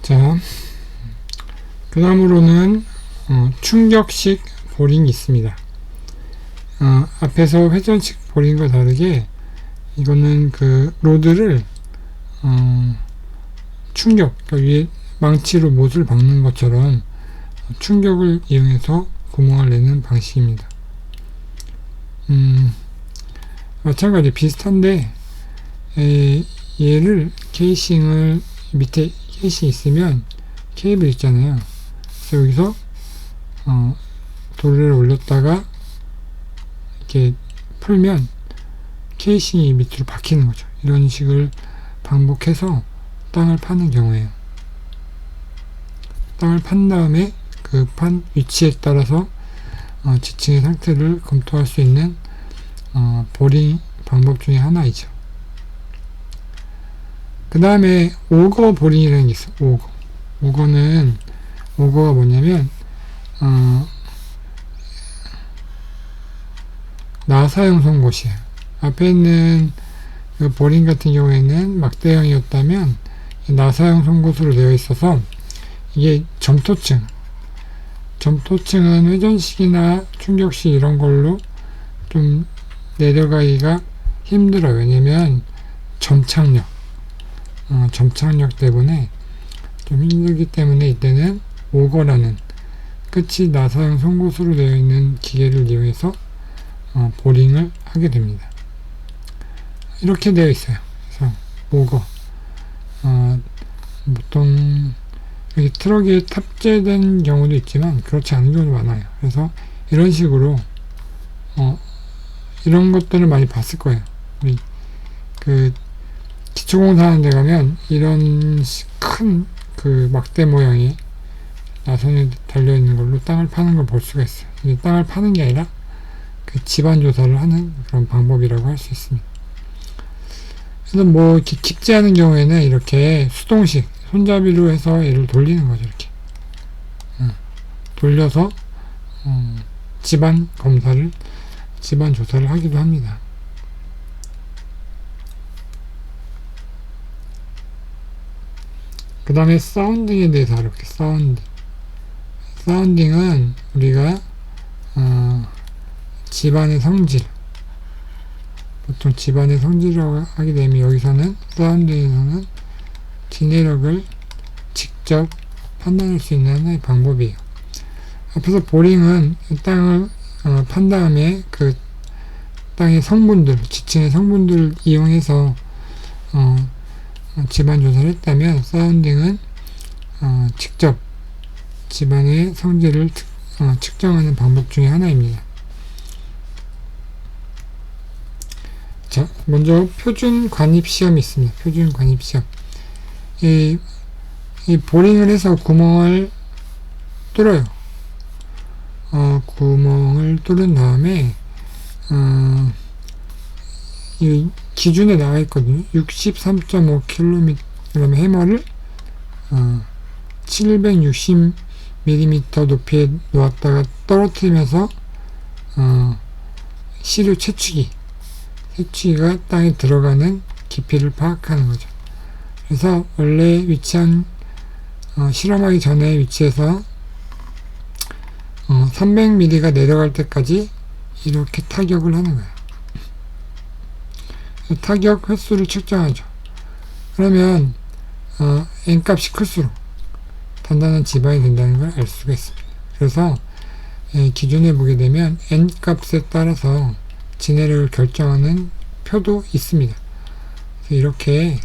자, 그 다음으로는 충격식 보링이 있습니다. 앞에서 회전식 보링과 다르게 이거는 그 로드를 충격, 그러니까 위에 망치로 못을 박는 것처럼 충격을 이용해서 구멍을 내는 방식입니다. 마찬가지 비슷한데 얘를 케이싱을 밑에 케이싱 있으면 케이블 있잖아요. 그래서 여기서 도르를 올렸다가 이렇게 풀면 케이싱이 밑으로 박히는 거죠. 이런 식을 반복해서 땅을 파는 경우에요. 땅을 판 다음에 그 판 위치에 따라서 지층의 상태를 검토할 수 있는 보링 방법 중에 하나이죠. 그 다음에 오거 보링이라는 게 있어요. 오거가 뭐냐면 나사형 송곳이에요. 앞에 있는 그 보링 같은 경우에는 막대형이었다면 나사형 송곳으로 되어 있어서 이게 점토층은 회전식이나 충격식 이런 걸로 좀 내려가기가 힘들어요. 왜냐면 점착력 때문에 좀 힘들기 때문에 이때는 오거라는 끝이 나사형 송곳으로 되어 있는 기계를 이용해서 보링을 하게 됩니다. 이렇게 되어 있어요. 그래서 오거 보통 여기 트럭에 탑재된 경우도 있지만 그렇지 않은 경우도 많아요. 그래서 이런 식으로 이런 것들을 많이 봤을 거예요. 우리 그 기초공사 하는 데 가면 이런 큰 그 막대 모양의 나선이 달려있는 걸로 땅을 파는 걸 볼 수가 있어요. 이게 땅을 파는 게 아니라 그 지반 조사를 하는 그런 방법이라고 할 수 있습니다. 그래서 뭐 이렇게 깊지 않은 경우에는 이렇게 수동식 손잡이로 해서 얘를 돌리는 거죠. 이렇게 돌려서 지반 조사를 하기도 합니다. 그 다음에 사운딩에 대해서 알아볼게요. 사운딩은 우리가 집안의 성질, 보통 집안의 성질이라고 하게 되면 여기서는 사운딩에서는 진해력을 직접 판단할 수 있는 하나의 방법이에요. 앞에서 보링은 땅을 판 다음에 그 땅의 성분들, 지층의 성분들을 이용해서 집안 조사를 했다면 사운딩은 직접 집안의 성질을 측정하는 방법 중에 하나입니다. 자, 먼저 표준 관입 시험이 있습니다. 표준 관입 시험. 이 보링을 해서 구멍을 뚫어요. 구멍을 뚫은 다음에 이 기준에 나와 있거든요. 63.5km 해머를 760mm 높이에 놓았다가 떨어뜨리면서 시료 채취기가 땅에 들어가는 깊이를 파악하는 거죠. 그래서 원래 위치한 실험하기 전에 위치에서 300mm가 내려갈 때까지 이렇게 타격을 하는 거예요. 타격 횟수를 측정하죠. 그러면 n값이 클수록 단단한 지반이 된다는 걸 알 수가 있습니다. 그래서 기준에 보게 되면 n값에 따라서 진해력을 결정하는 표도 있습니다. 그래서 이렇게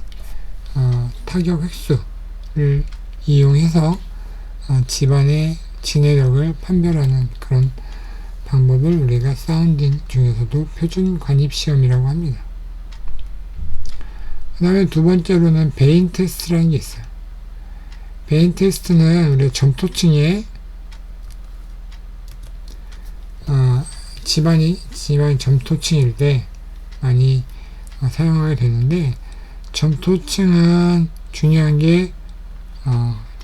타격 획수를 이용해서 집안의 진해력을 판별하는 그런 방법을 우리가 사운딩 중에서도 표준 관입 시험이라고 합니다. 그 다음에 두 번째로는 베인 테스트라는 게 있어요. 베인 테스트는 우리 점토층에 집안이 점토층일 때 많이 사용하게 되는데, 점토층은 중요한 게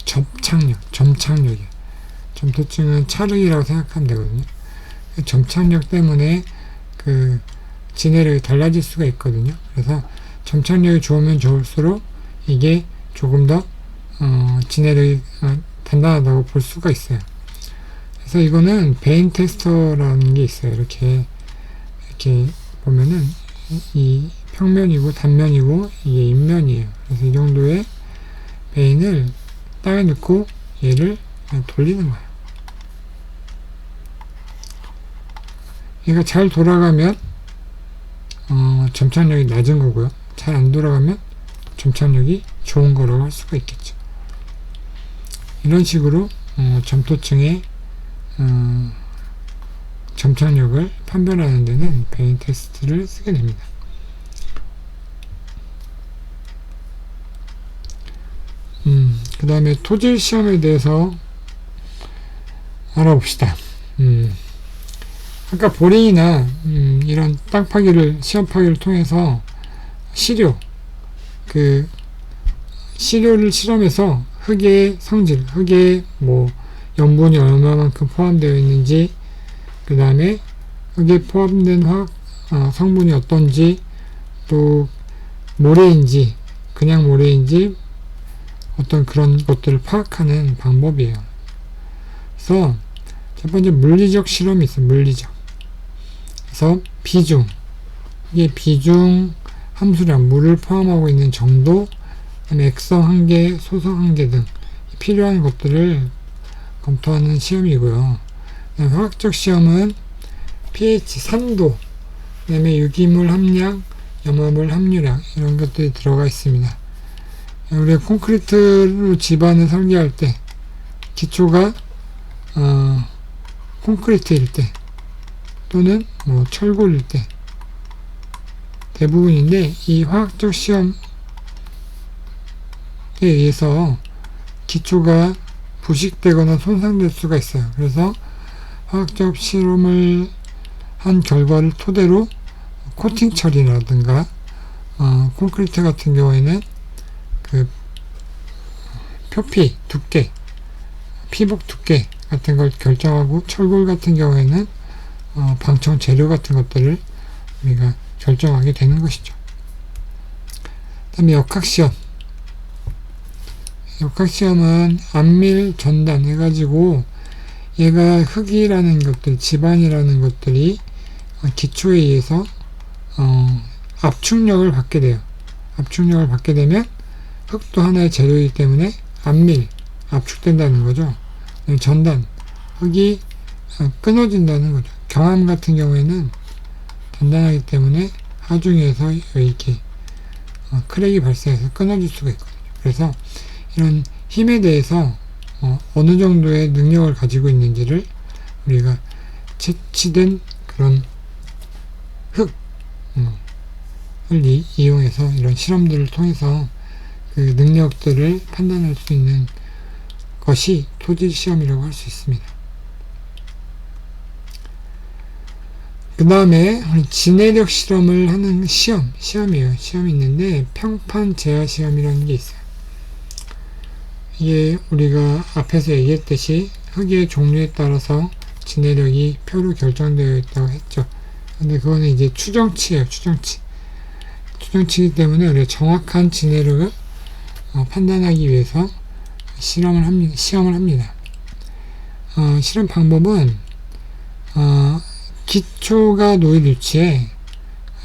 점착력이에요. 점토층은 찰흙이라고 생각하면 되거든요. 점착력 때문에 그 진해력이 달라질 수가 있거든요. 그래서 점착력이 좋으면 좋을수록 이게 조금 더 진해력이 단단하다고 볼 수가 있어요. 그래서 이거는 베인 테스터라는 게 있어요. 이렇게 보면은 이 평면이고 단면이고 이게 인면이에요. 그래서 이 정도의 베인을 땅에 넣고 얘를 그냥 돌리는 거예요. 얘가 잘 돌아가면 점착력이 낮은 거고요. 잘 안 돌아가면 점착력이 좋은 거라고 할 수가 있겠죠. 이런 식으로 점토층의 점착력을 판별하는 데는 베인 테스트를 쓰게 됩니다. 그 다음에 토질 시험에 대해서 알아봅시다. 아까 보링이나 이런 땅 파기를 시험 파기를 통해서 시료를 실험해서 흙의 성질, 흙의 염분이 얼마만큼 포함되어 있는지, 그 다음에 흙에 포함된 성분이 어떤지, 또 모래인지 그냥 모래인지 어떤 그런 것들을 파악하는 방법이에요. 그래서 첫 번째 물리적 실험이 있어요. 물리적. 그래서 비중, 이게 비중, 함수량, 물을 포함하고 있는 정도, 그다음에 액성 한계, 소성 한계 등 필요한 것들을 검토하는 시험이고요. 화학적 시험은 pH, 산도, 그 다음에 유기물 함량, 염화물 함유량 이런 것들이 들어가 있습니다. 우리가 콘크리트로 집안을 설계할 때 기초가 콘크리트일 때 또는 철골일 때 대부분인데, 이 화학적 시험에 의해서 기초가 부식되거나 손상될 수가 있어요. 그래서 화학적 실험을 한 결과를 토대로 코팅 처리라든가 콘크리트 같은 경우에는 그 표피 두께, 피복 두께 같은 걸 결정하고, 철골 같은 경우에는 방청 재료 같은 것들을 우리가 결정하게 되는 것이죠. 그 다음에 역학시험. 역학시험은 안밀 전단 해가지고 얘가 흙이라는 것들, 지반이라는 것들이 기초에 의해서 압축력을 받게 돼요. 압축력을 받게 되면 흙도 하나의 재료이기 때문에 안밀, 압축된다는 거죠. 전단, 흙이 끊어진다는 거죠. 경암 같은 경우에는 단단하기 때문에 하중에서 이렇게 크랙이 발생해서 끊어질 수가 있거든요. 그래서 이런 힘에 대해서 어느 정도의 능력을 가지고 있는지를 우리가 채취된 그런 흙을 이용해서 이런 실험들을 통해서 그 능력들을 판단할 수 있는 것이 토질 시험이라고 할 수 있습니다. 그 다음에 진해력 실험을 하는 시험이에요. 시험이 있는데 평판 제하 시험이라는 게 있어요. 이게 우리가 앞에서 얘기했듯이 흙의 종류에 따라서 진해력이 표로 결정되어 있다고 했죠. 근데 그거는 이제 추정치예요. 추정치이기 때문에 우리가 정확한 진해력을 판단하기 위해서 시험을 합니다. 실험 방법은 기초가 놓인 위치에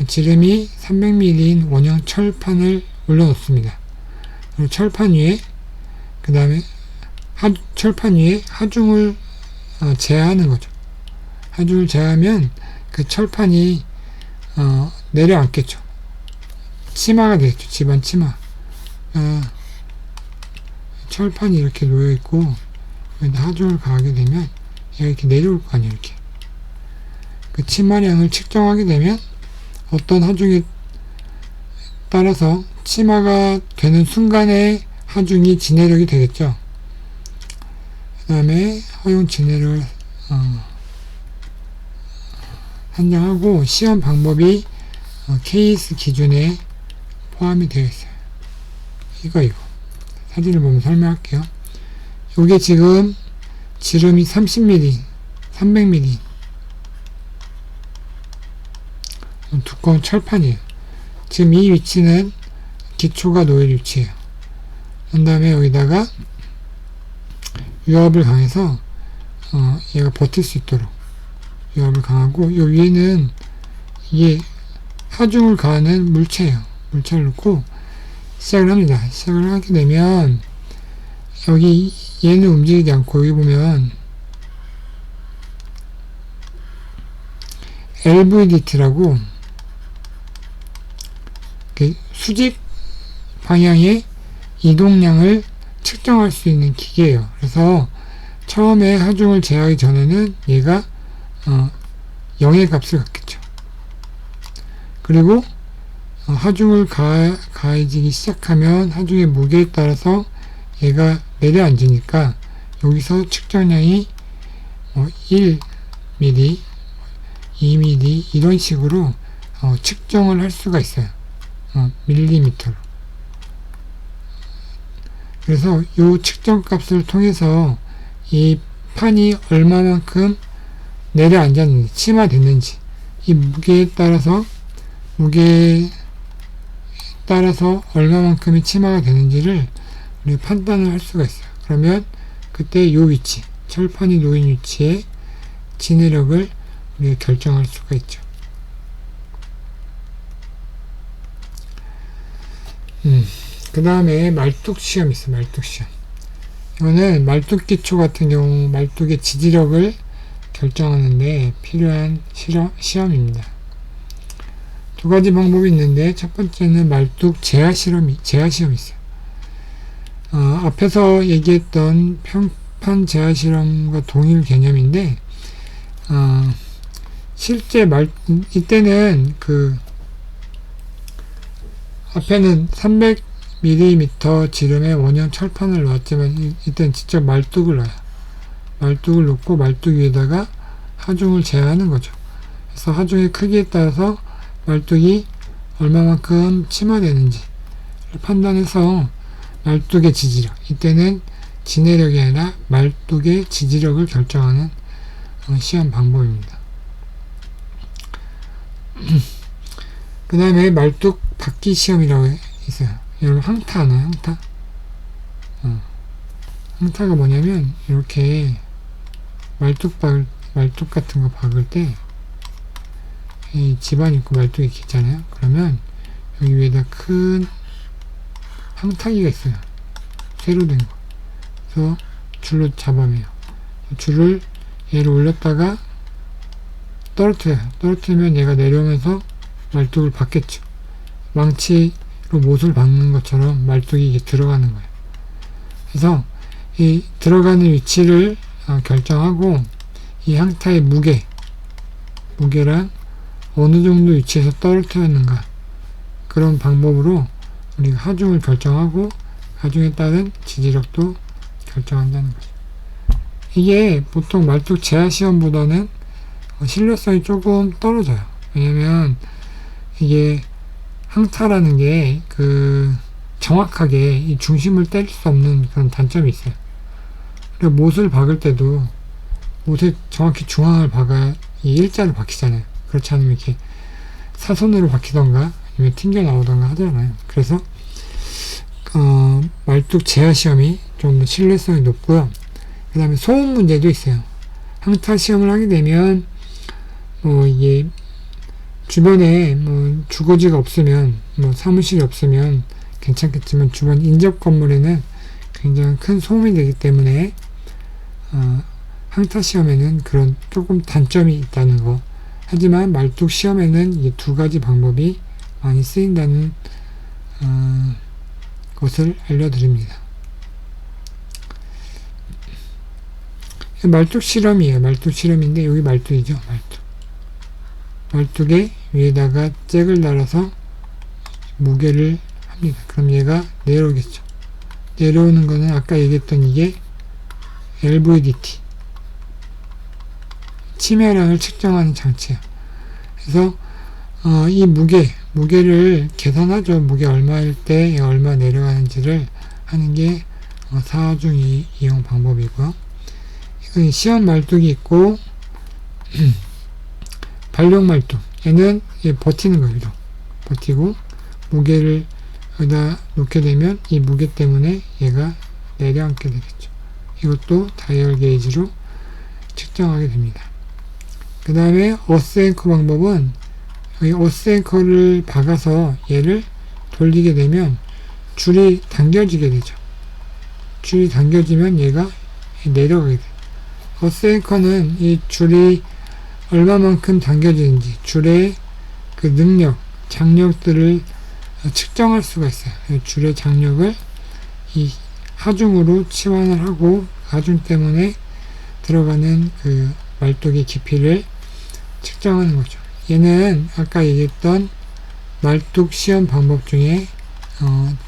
지름이 300mm인 원형 철판을 올려놓습니다. 그리고 철판 위에 그 다음에 철판 위에 하중을 제하하는 거죠. 하중을 제하면 그 철판이 내려앉겠죠. 치마가 되겠죠. 집안 치마. 철판이 이렇게 놓여있고 하중을 가하게 되면 얘가 이렇게 내려올 거 아니에요. 이렇게 그 치마량을 측정하게 되면 어떤 하중에 따라서 치마가 되는 순간에 하중이 진해력이 되겠죠. 그 다음에 허용 진해력을 산정하고 시험 방법이 케이스 기준에 포함이 되어 있어요. 이거 사진을 보면 설명할게요. 요게 지금 지름이 30mm, 300mm 두꺼운 철판이에요. 지금 이 위치는 기초가 놓일 위치예요. 그 다음에 여기다가 유압을 강해서 얘가 버틸 수 있도록 유압을 강하고, 요 위에는 이게 하중을 가하는 물체예요. 물체를 넣고 시작을 합니다. 시작을 하게 되면 여기 얘는 움직이지 않고, 여기 보면 LVDT라고 수직 방향의 이동량을 측정할 수 있는 기계예요. 그래서 처음에 하중을 제어하기 전에는 얘가 0의 값을 갖겠죠. 그리고 하중을 가해지기 시작하면 하중의 무게에 따라서 얘가 내려앉으니까 여기서 측정량이 1mm, 2mm 이런 식으로 측정을 할 수가 있어요. 밀리미터로. 그래서 이 측정 값을 통해서 이 판이 얼마만큼 내려앉았는지, 치마됐는지, 이 무게에 따라서 얼마만큼이 치마가 되는지를 우리가 판단을 할 수가 있어요. 그러면 그때 이 위치, 철판이 놓인 위치에 진해력을 우리가 결정할 수가 있죠. 그 다음에 말뚝 시험이 있어요. 말뚝 시험. 이거는 말뚝 기초 같은 경우 말뚝의 지지력을 결정하는데 필요한 시험입니다. 두 가지 방법이 있는데, 첫 번째는 말뚝 제하 시험이 있어요. 앞에서 얘기했던 평판 제하 실험과 동일 개념인데, 실제 이때는 앞에는 300mm 지름의 원형 철판을 놓았지만, 이때는 직접 말뚝을 넣어요. 말뚝을 놓고 말뚝 위에다가 하중을 제어하는 거죠. 그래서 하중의 크기에 따라서 말뚝이 얼마만큼 침하되는지 판단해서 말뚝의 지지력, 이때는 진해력이 아니라 말뚝의 지지력을 결정하는 시험 방법입니다. 그 다음에 말뚝 바퀴 시험이라고 있어요. 여러분 항타 아나요? 항타? 항타가 뭐냐면 이렇게 말뚝 같은 거 박을 때 이 집안 있고 말뚝이 이렇게 있잖아요. 그러면 여기 위에다 큰 항타기가 있어요. 새로 된 거. 그래서 줄로 잡아매요. 줄을 얘를 올렸다가 떨어뜨려요. 떨어뜨리면 얘가 내려오면서 말뚝을 박겠죠. 망치로 못을 박는 것처럼 말뚝이 이게 들어가는 거예요. 그래서 이 들어가는 위치를 결정하고, 이 항타의 무게랑 어느 정도 위치에서 떨어뜨렸는가, 그런 방법으로 우리가 하중을 결정하고 하중에 따른 지지력도 결정한다는 거죠. 이게 보통 말뚝 제하 시험보다는 신뢰성이 조금 떨어져요. 왜냐면 이게 항타라는 게 정확하게 이 중심을 때릴 수 없는 그런 단점이 있어요. 그리고 못을 박을 때도 못에 정확히 중앙을 박아야 이 일자로 박히잖아요. 그렇지 않으면 이렇게 사선으로 박히던가 아니면 튕겨 나오던가 하잖아요. 그래서 말뚝 제하 시험이 좀 더 신뢰성이 높고요. 그 다음에 소음 문제도 있어요. 항타 시험을 하게 되면 이게 주변에 주거지가 없으면, 사무실이 없으면 괜찮겠지만, 주변 인접 건물에는 굉장히 큰 소음이 되기 때문에 항타 시험에는 그런 조금 단점이 있다는 거. 하지만 말뚝 시험에는 이 두 가지 방법이 많이 쓰인다는 것을 알려드립니다. 말뚝 실험이에요. 말뚝 실험인데 여기 말뚝이죠. 말뚝에 위에다가 잭을 달아서 무게를 합니다. 그럼 얘가 내려오겠죠. 내려오는 거는 아까 얘기했던 이게 LVDT, 침해량을 측정하는 장치예요. 그래서 이 무게를 계산하죠. 무게 얼마일 때 얼마 내려가는지를 하는 게 사중 이용 방법이고요. 이건 시험 말뚝이 있고 발령 말뚝, 얘는 버티는 거예요. 버티고 무게를 여기다 놓게 되면 이 무게 때문에 얘가 내려앉게 되겠죠. 이것도 다이얼 게이지로 측정하게 됩니다. 그 다음에 어스 앵커 방법은 여기 어스 앵커를 박아서 얘를 돌리게 되면 줄이 당겨지게 되죠. 줄이 당겨지면 얘가 내려가게 돼요. 어스 앵커는 이 줄이 얼마만큼 당겨지는지 줄의 그 능력, 장력들을 측정할 수가 있어요. 줄의 장력을 이 하중으로 치환을 하고 하중 때문에 들어가는 그 말뚝의 깊이를 측정하는 거죠. 얘는 아까 얘기했던 말뚝 시험 방법 중에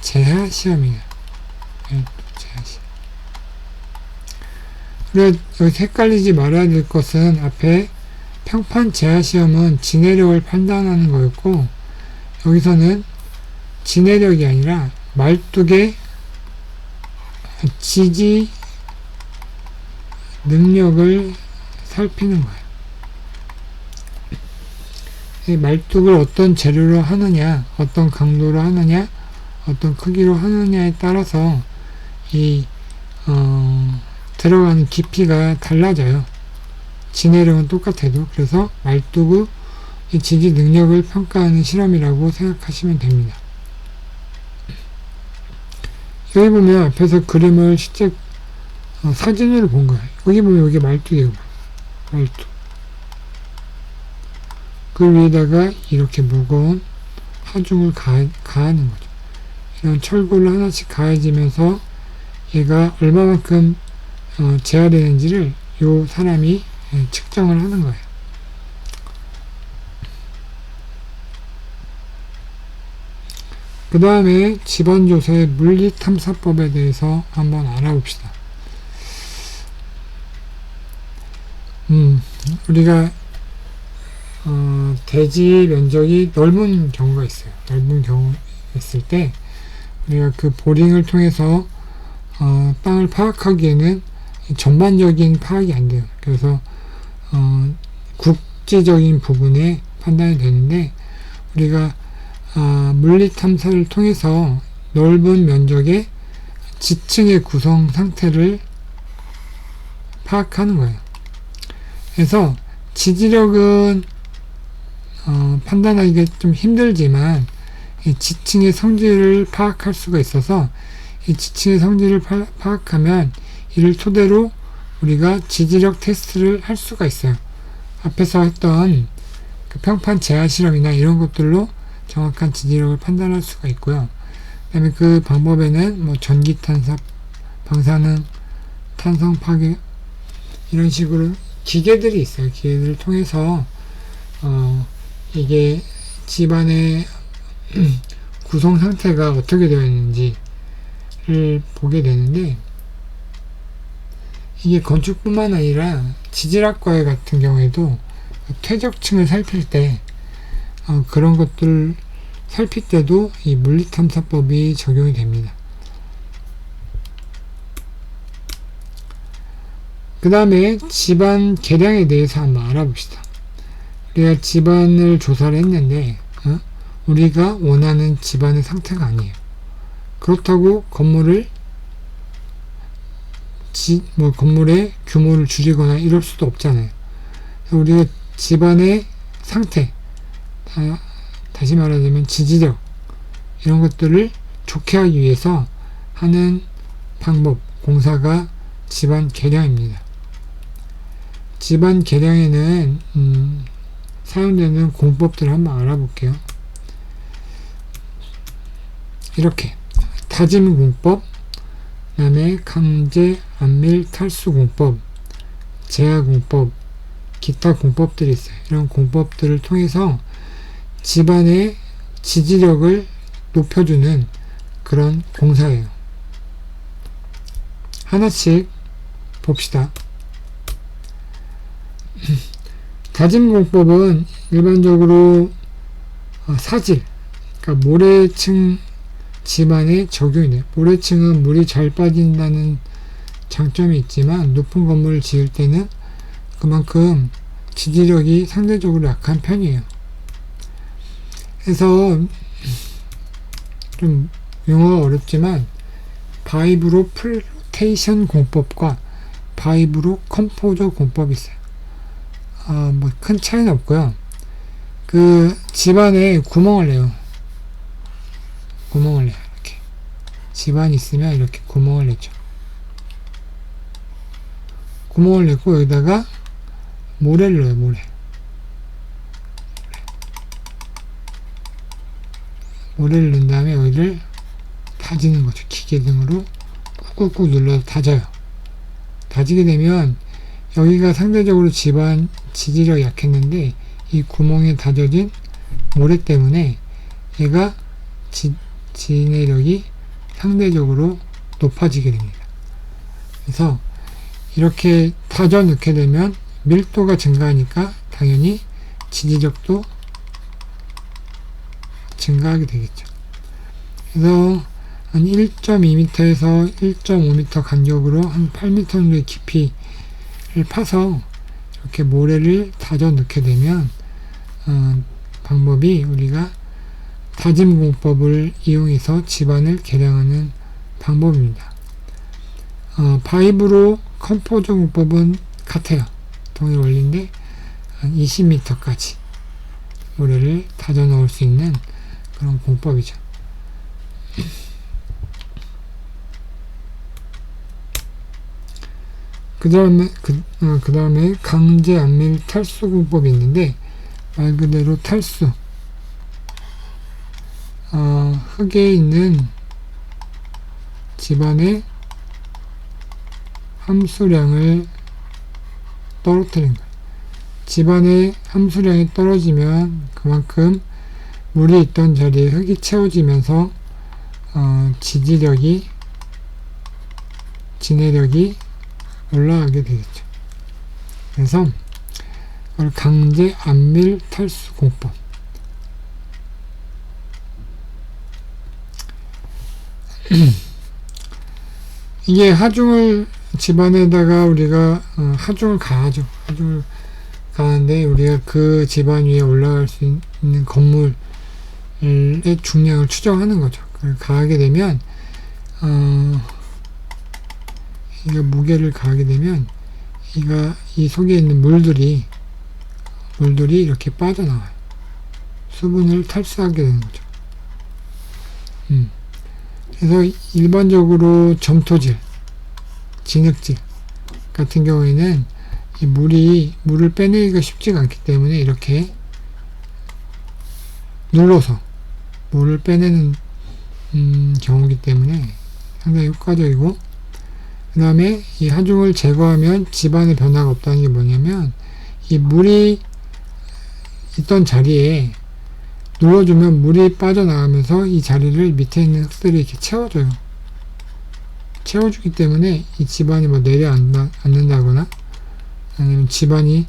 제하 시험이에요. 제하 시험. 그리고 여기 헷갈리지 말아야 될 것은 앞에 평판 제하 시험은 지내력을 판단하는 거였고 여기서는 지내력이 아니라 말뚝의 지지 능력을 살피는 거예요. 이 말뚝을 어떤 재료로 하느냐, 어떤 강도로 하느냐, 어떤 크기로 하느냐에 따라서 이 들어가는 깊이가 달라져요. 지내력은 똑같아도. 그래서 말뚝의 지지 능력을 평가하는 실험이라고 생각하시면 됩니다. 여기 보면 앞에서 그림을 실제 사진으로 본 거예요. 여기 보면 여기 말뚝이에요. 말뚝. 그 위에다가 이렇게 무거운 하중을 가하는 거죠. 이런 철골을 하나씩 가해지면서 얘가 얼마만큼 제어되는지를 요 사람이 측정을 하는 거예요. 그 다음에 집안조사의 물리탐사법에 대해서 한번 알아봅시다. 우리가 대지 면적이 넓은 경우가 있어요. 넓은 경우 있을 때 우리가 그 보링을 통해서 땅을 파악하기에는 전반적인 파악이 안 돼요. 그래서 국지적인 부분에 판단이 되는데 우리가 물리 탐사를 통해서 넓은 면적의 지층의 구성 상태를 파악하는 거예요. 그래서 지지력은 판단하기가 좀 힘들지만 이 지층의 성질을 파악할 수가 있어서 이 지층의 성질을 파악하면 이를 토대로 우리가 지지력 테스트를 할 수가 있어요. 앞에서 했던 그 평판 제하 실험이나 이런 것들로 정확한 지지력을 판단할 수가 있고요. 그 다음에 그 방법에는 뭐 전기 탄삽, 방사능, 탄성 파괴 이런 식으로 기계들이 있어요. 기계들을 통해서 이게 집안의 구성 상태가 어떻게 되어 있는지를 보게 되는데 이게 건축뿐만 아니라 지질학과 같은 경우에도 퇴적층을 살필 때 그런 것들 살필 때도 이 물리탐사법이 적용이 됩니다. 그 다음에 집안 계량에 대해서 한번 알아봅시다. 우리가 집안을 조사를 했는데 우리가 원하는 집안의 상태가 아니에요. 그렇다고 건물의 규모를 줄이거나 이럴 수도 없잖아요. 그래서 우리가 집안의 상태, 다시 말하자면 지지력 이런 것들을 좋게 하기 위해서 하는 방법, 공사가 집안 계량입니다. 집안 계량에는 사용되는 공법들을 한번 알아볼게요. 이렇게 다짐 공법, 그 다음에 강제 안밀 탈수 공법, 제하 공법, 기타 공법들이 있어요. 이런 공법들을 통해서 집안의 지지력을 높여주는 그런 공사예요. 하나씩 봅시다. 다짐 공법은 일반적으로 사질, 그러니까 모래층 집안에 적용이 돼요. 모래층은 물이 잘 빠진다는 장점이 있지만 높은 건물을 지을 때는 그만큼 지지력이 상대적으로 약한 편이에요. 그래서 좀 용어가 어렵지만 바이브로 플로테이션 공법과 바이브로 컴포저 공법이 있어요. 뭐 큰 차이는 없고요. 그 집안에 구멍을 내요. 구멍을 내요. 이렇게 집안이 있으면 이렇게 구멍을 내죠. 구멍을 내고 여기다가 모래를 넣어요. 모래를 넣은 다음에 여기를 다지는 거죠. 기계 등으로 꾹꾹꾹 눌러서 다져요. 다지게 되면 여기가 상대적으로 집안 지지력이 약했는데 이 구멍에 다져진 모래 때문에 얘가 진해력이 상대적으로 높아지게 됩니다. 그래서 이렇게 다져 넣게 되면 밀도가 증가하니까 당연히 지지력도 증가하게 되겠죠. 그래서 한 1.2m에서 1.5m 간격으로 한 8m 정도의 깊이를 파서 이렇게 모래를 다져 넣게 되면 방법이 우리가 다짐 공법을 이용해서 집안을 개량하는 방법입니다. 바이브로 컴포저 공법은 같아요. 동일 원리인데 한 20m까지 모래를 다져 넣을 수 있는 그런 공법이죠. 그 다음에 강제 안밀 탈수 공법이 있는데 말 그대로 탈수, 흙에 있는 집안의 함수량을 떨어뜨린 거예요. 집안의 함수량이 떨어지면 그만큼 물이 있던 자리에 흙이 채워지면서 지지력이, 진해력이 올라가게 되겠죠. 그래서 이걸 강제 안밀 탈수 공법. 이게 하중을 집안에다가 우리가 하중을 가하죠. 하중을 가는데 우리가 그 집안 위에 올라갈 수 있는 건물의 중량을 추정하는 거죠. 그걸 가하게 되면 이가 무게를 가하게 되면 이 속에 있는 물들이 이렇게 빠져나와요. 수분을 탈수하게 되는 거죠. 그래서 일반적으로 점토질, 진흙질 같은 경우에는 이 물을 빼내기가 쉽지가 않기 때문에 이렇게 눌러서 물을 빼내는 경우이기 때문에 상당히 효과적이고, 그 다음에 이 하중을 제거하면 집안에 변화가 없다는 게 뭐냐면 이 물이 있던 자리에 눌러주면 물이 빠져나가면서 이 자리를 밑에 있는 흙들이 이렇게 채워줘요. 채워주기 때문에 이 집안이 뭐 내려앉는다거나 아니면 집안이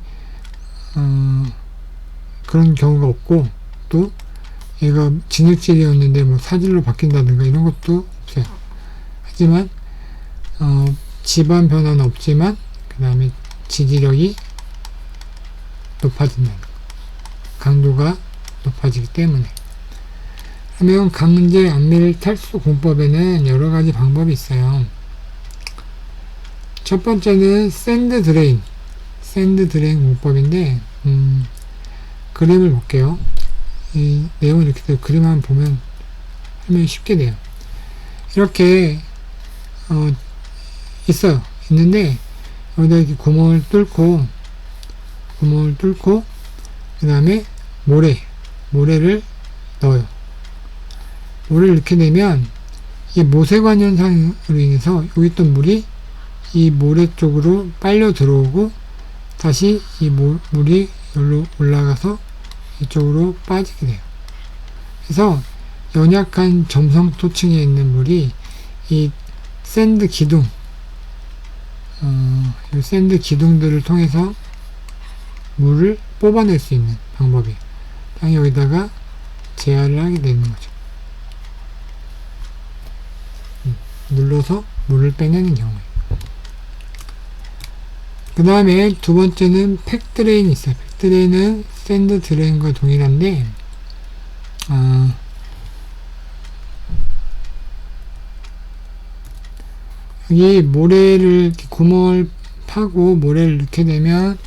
그런 경우가 없고, 또 얘가 진흙질이었는데 뭐 사질로 바뀐다든가 이런 것도 없어요. 하지만 집안 변화는 없지만 그 다음에 지지력이 높아진다, 강도가 높아지기 때문에. 그러면 강제 안밀 탈수 공법에는 여러 가지 방법이 있어요. 첫 번째는 샌드 드레인 공법인데 그림을 볼게요. 이 내용을 이렇게 돼요. 그림 한번 보면 설명이 쉽게 돼요. 이렇게 있는데 여기다 이렇게 구멍을 뚫고 그 다음에 모래를 넣어요. 모래를 넣게 되면 이 모세관 현상으로 인해서 여기 있던 물이 이 모래 쪽으로 빨려 들어오고 다시 이 물이 여기로 올라가서 이쪽으로 빠지게 돼요. 그래서 연약한 점성토층에 있는 물이 이 샌드 기둥, 이 샌드 기둥들을 통해서 물을 뽑아낼 수 있는 방법이 당연히 여기다가 제어를 하게 되는 거죠. 눌러서 물을 빼내는 경우에. 그 다음에 두 번째는 팩드레인이 있어요. 팩드레인은 샌드 드레인과 동일한데 여기 모래를 이렇게 구멍을 파고 모래를 넣게 되면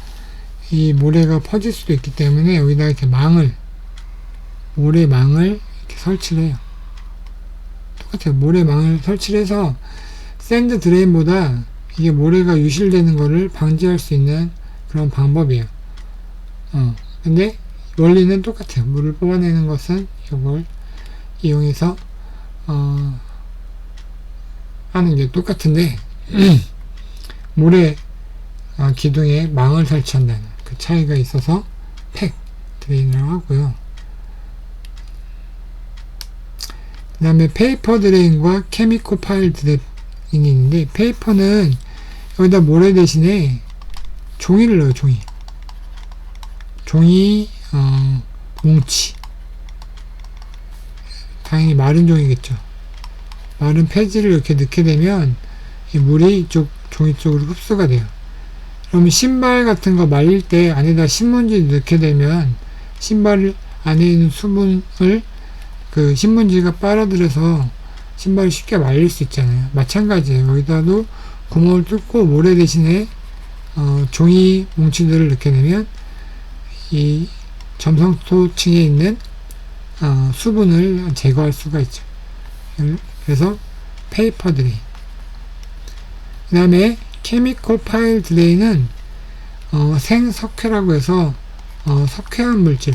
이 모래가 퍼질 수도 있기 때문에 여기다 이렇게 모래망을 이렇게 설치를 해요. 똑같아요. 모래망을 설치를 해서 샌드 드레인보다 이게 모래가 유실되는 거를 방지할 수 있는 그런 방법이에요. 근데 원리는 똑같아요. 물을 뽑아내는 것은 이걸 이용해서 하는 게 똑같은데 모래 기둥에 망을 설치한다는 그 차이가 있어서 팩 드레인이라고 하고요. 그 다음에 페이퍼 드레인과 케미코 파일 드레인이 있는데, 페이퍼는 여기다 모래 대신에 종이를 넣어요. 종이 뭉치, 당연히 마른 종이겠죠. 마른 폐지를 이렇게 넣게 되면 이 물이 이쪽 종이 쪽으로 흡수가 돼요. 그러면 신발 같은 거 말릴 때 안에다 신문지 넣게 되면 신발 안에 있는 수분을 그 신문지가 빨아들여서 신발을 쉽게 말릴 수 있잖아요. 마찬가지예요. 여기다도 구멍을 뚫고 모래 대신에 종이 뭉치들을 넣게 되면 이 점성토층에 있는 수분을 제거할 수가 있죠. 그래서 페이퍼 드레인. 그 다음에 케미컬 파일 드레인은 생석회라고 해서 석회화 물질,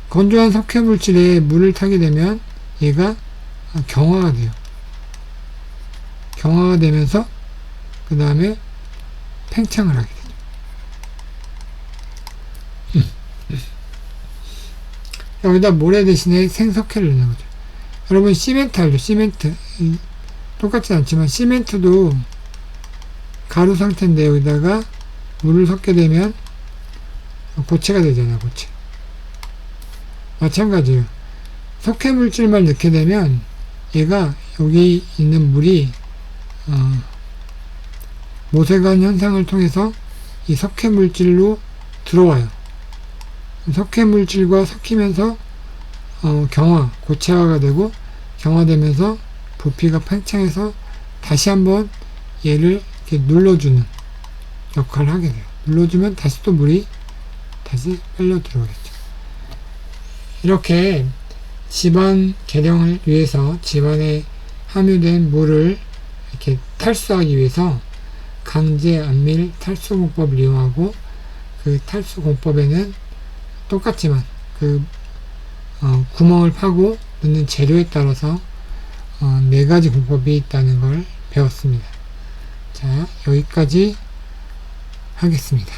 건조한 석회 물질에 물을 타게 되면 얘가 경화가 돼요. 경화가 되면서 그 다음에 팽창을 하게 되죠. 여기다 모래 대신에 생석회를 넣는 거죠. 여러분 시멘트 알죠? 시멘트 똑같지 않지만 시멘트도 가루 상태인데 여기다가 물을 섞게 되면 고체가 되잖아요. 고체. 마찬가지예요. 석회 물질만 넣게 되면 얘가 여기 있는 물이 모세관 현상을 통해서 이 석회 물질로 들어와요. 석회 물질과 섞이면서 경화, 고체화가 되고 경화되면서 부피가 팽창해서 다시 한번 얘를 이렇게 눌러주는 역할을 하게 돼요. 눌러주면 다시 또 물이 다시 빨려 들어오겠죠. 이렇게 집안 개량을 위해서 집안에 함유된 물을 이렇게 탈수하기 위해서 강제 안밀 탈수 공법을 이용하고, 그 탈수 공법에는 똑같지만 그 구멍을 파고 넣는 재료에 따라서 4가지 공법이 있다는 걸 배웠습니다. 자, 여기까지 하겠습니다.